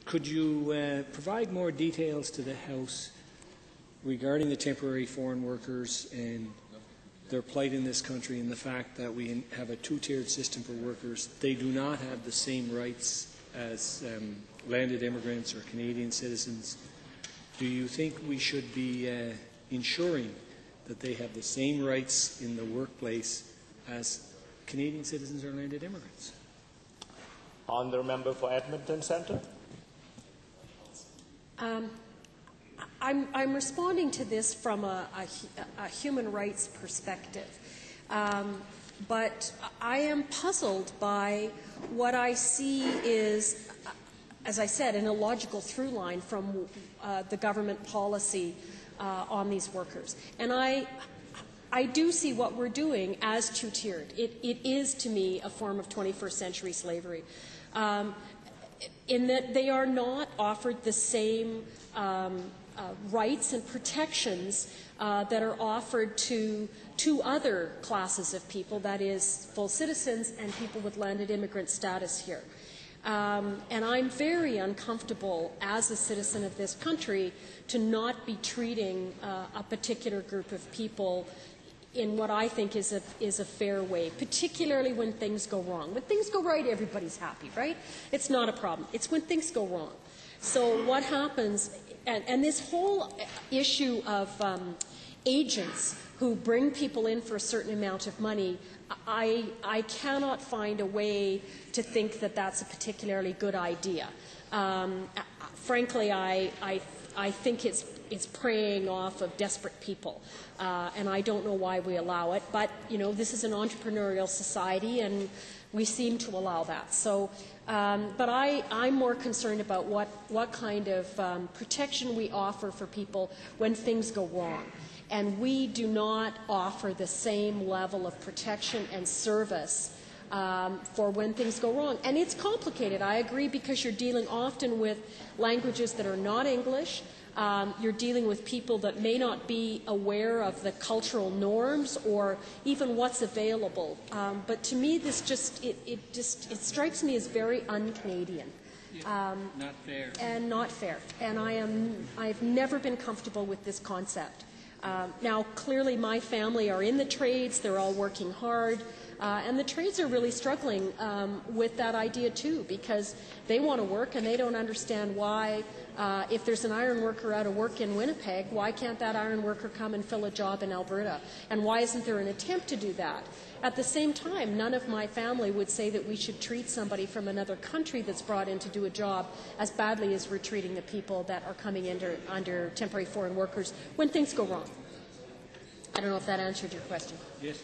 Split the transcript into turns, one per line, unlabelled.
Could you provide more details to the House regarding the temporary foreign workers and their plight in this country, and the fact that we have a two-tiered system for workers? They do not have the same rights as landed immigrants or Canadian citizens. Do you think we should be ensuring that they have the same rights in the workplace as Canadian citizens or landed immigrants?
Honourable Member for Edmonton Centre.
I'm responding to this from a human rights perspective, but I am puzzled by what I see is, as I said, an illogical through line from the government policy on these workers. And I do see what we're doing as two-tiered. It is, to me, a form of 21st century slavery, in that they are not offered the same rights and protections that are offered to two other classes of people, that is, full citizens and people with landed immigrant status here. And I'm very uncomfortable as a citizen of this country to not be treating a particular group of people in what I think is a fair way, particularly when things go wrong. When things go right, everybody's happy, right? It's not a problem. It's when things go wrong. So what happens, and this whole issue of agents who bring people in for a certain amount of money, I cannot find a way to think that that's a particularly good idea. Frankly, I think it's preying off of desperate people, and I don't know why we allow it. But you know, this is an entrepreneurial society, and we seem to allow that. So, but I'm more concerned about what kind of protection we offer for people when things go wrong. And we do not offer the same level of protection and service for when things go wrong. And it's complicated, I agree, because you're dealing often with languages that are not English. You're dealing with people that may not be aware of the cultural norms or even what's available. But to me, this it strikes me as very un-Canadian.
Not fair.
And not fair. And I've never been comfortable with this concept. Now, clearly, my family are in the trades. They're all working hard. And the trades are really struggling with that idea, too, because they want to work and they don't understand why, if there's an iron worker out of work in Winnipeg, why can't that iron worker come and fill a job in Alberta? And why isn't there an attempt to do that? At the same time, none of my family would say that we should treat somebody from another country that's brought in to do a job as badly as we're treating the people that are coming under temporary foreign workers when things go wrong. I don't know if that answered your question.
Yes.